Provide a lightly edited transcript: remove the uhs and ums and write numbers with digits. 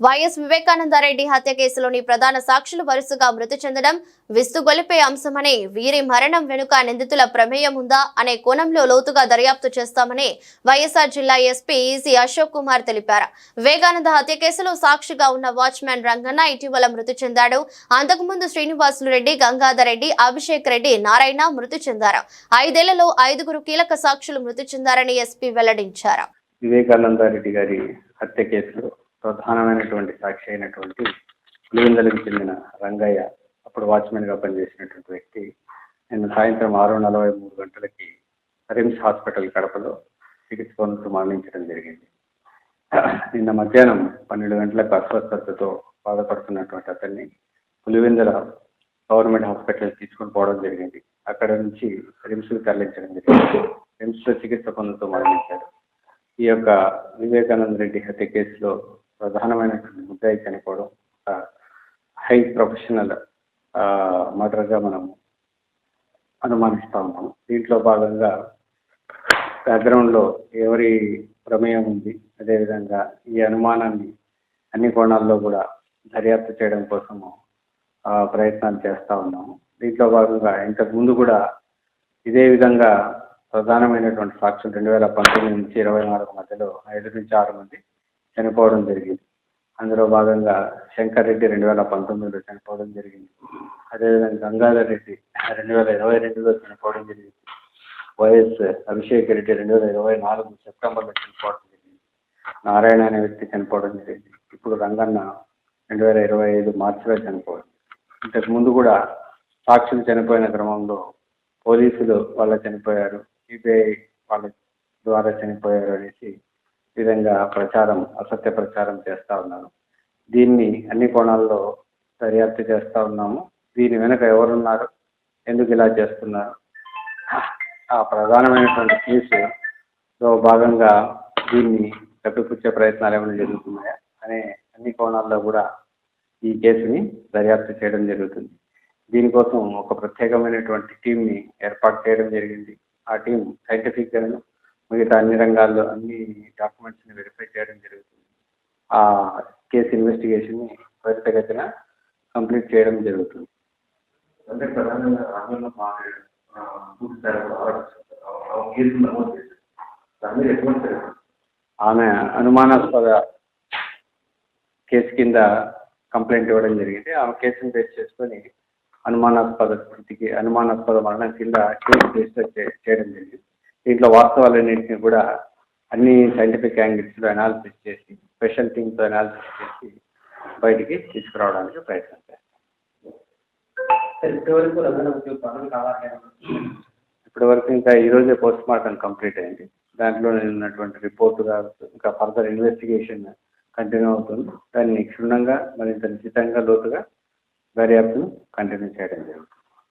YS Vivekananda Reddy హత్య కేసులోని ప్రధాన సాక్షులు వరుసగా మృతి చెందడం విస్తుగొలిపే అంశమని, వీరి మరణం వెనుక నిందితుల ప్రమేయం ఉందా అనే కోణంలో లోతుగా దర్యాప్తు చేస్తామని వైఎస్ఆర్ జిల్లా ఎస్పీ ఈసీ అశోక్ కుమార్ తెలిపారు. వివేకానంద హత్య కేసులో సాక్షిగా ఉన్న వాచ్మెన్ రంగన్న ఇటీవల మృతి చెందాడు. అంతకుముందు శ్రీనివాసులు రెడ్డి, గంగాధర్ రెడ్డి, అభిషేక్ రెడ్డి, నారాయణ మృతి చెందారు. 5 ఏళ్లలో 5గురు కీలక సాక్షులు మృతి చెందారని ఎస్పీ వెల్లడించారు. వివేకానందరెడ్డి గారి హత్య కేసులో ప్రధానమైనటువంటి సాక్షి అయినటువంటి పులివెందులకు చెందిన రంగయ్య, అప్పుడు వాచ్మెన్గా పనిచేసినటువంటి వ్యక్తి, నిన్న సాయంత్రం 6:43 గంటలకి రిమ్స్ హాస్పిటల్ కడపలో చికిత్స పొందుతూ మరణించడం జరిగింది. నిన్న మధ్యాహ్నం 12 గంటలకు అస్వస్థతతో బాధపడుతున్నటువంటి అతన్ని పులివెందుల గవర్నమెంట్ హాస్పిటల్ తీసుకొని పోవడం జరిగింది. అక్కడ నుంచి రిమ్స్కి తరలించడం జరిగింది. రిమ్స్లో చికిత్స పొందుతూ మరణించారు. ఈ యొక్క వివేకానంద రెడ్డి హత్య కేసులో ప్రధానమైనటువంటి ముద్దాయి చనిపోవడం ఒక హై ప్రొఫెషనల్ మర్డర్గా మనము అనుమానిస్తూ ఉన్నాము. దీంట్లో భాగంగా బ్యాక్గ్రౌండ్లో ఎవరి ప్రమేయం ఉంది, అదేవిధంగా ఈ అనుమానాన్ని అన్ని కోణాల్లో కూడా దర్యాప్తు చేయడం కోసము ప్రయత్నాలు చేస్తూ ఉన్నాము. దీంట్లో భాగంగా ఇంతకు ముందు కూడా ఇదే విధంగా ప్రధానమైనటువంటి సాక్ష్యం 2019 నుంచి 24 మధ్యలో 5 నుంచి 6 మంది చనిపోవడం జరిగింది. అందులో భాగంగా శంకర్ రెడ్డి 2019లో చనిపోవడం జరిగింది. అదేవిధంగా గంగాధర్ రెడ్డి 2022లో చనిపోవడం జరిగింది. వైఎస్ అభిషేక్ రెడ్డి 2024 సెప్టెంబర్లో చనిపోవడం జరిగింది. నారాయణ అనే వ్యక్తి చనిపోవడం జరిగింది. ఇప్పుడు రంగన్న 2025 మార్చిలో చనిపోవడం. ఇంతకు ముందు కూడా సాక్షులు చనిపోయిన క్రమంలో పోలీసులు వాళ్ళ చనిపోయారు, సిబిఐ వాళ్ళ ద్వారా చనిపోయారు అనేసి విధంగా అసత్య ప్రచారం చేస్తూ ఉన్నారు. దీన్ని అన్ని కోణాల్లో దర్యాప్తు చేస్తూ ఉన్నాము. దీని వెనుక ఎవరున్నారు, ఎందుకు ఇలా చేస్తున్నారు, ఆ ప్రధానమైనటువంటి కేసులో భాగంగా దీన్ని కప్పిపుచ్చే ప్రయత్నాలు ఏమైనా జరుగుతున్నాయా అనే అన్ని కోణాల్లో కూడా ఈ కేసుని దర్యాప్తు చేయడం జరుగుతుంది. దీనికోసం ఒక ప్రత్యేకమైనటువంటి టీంని ఏర్పాటు చేయడం జరిగింది. ఆ టీం సైంటిఫిక్గాను మిగతా అన్ని రంగాల్లో అన్ని డాక్యుమెంట్స్ని వెరిఫై చేయడం జరుగుతుంది. ఆ కేసు ఇన్వెస్టిగేషన్ని త్వరితగతిన కంప్లీట్ చేయడం జరుగుతుంది. అంటే ప్రధానంగా ఆమె అనుమానాస్పద కేసు కింద కంప్లైంట్ ఇవ్వడం జరిగింది. ఆమె కేసును బేస్ చేసుకొని అనుమానాస్పద మరణం కింద కేసు రిజిస్టర్ చేయడం జరిగింది. దీంట్లో వాస్తవాలన్నింటినీ కూడా అన్ని సైంటిఫిక్ యాంగిల్స్లో అనాలిసిస్ చేసి స్పెషల్ టీమ్తో అనాలిసిస్ చేసి బయటికి తీసుకురావడానికి ప్రయత్నం చేస్తాం. ఇప్పటివరకు ఇంకా ఈరోజే పోస్ట్ మార్టం కంప్లీట్ అయింది. దాంట్లో ఉన్నటువంటి రిపోర్టుగా ఇంకా ఫర్దర్ ఇన్వెస్టిగేషన్ కంటిన్యూ అవుతుంది. దాన్ని క్షుణ్ణంగా మరింత నిశ్చితంగా లోతుగా దర్యాప్తును కంటిన్యూ చేయడం జరుగుతుంది.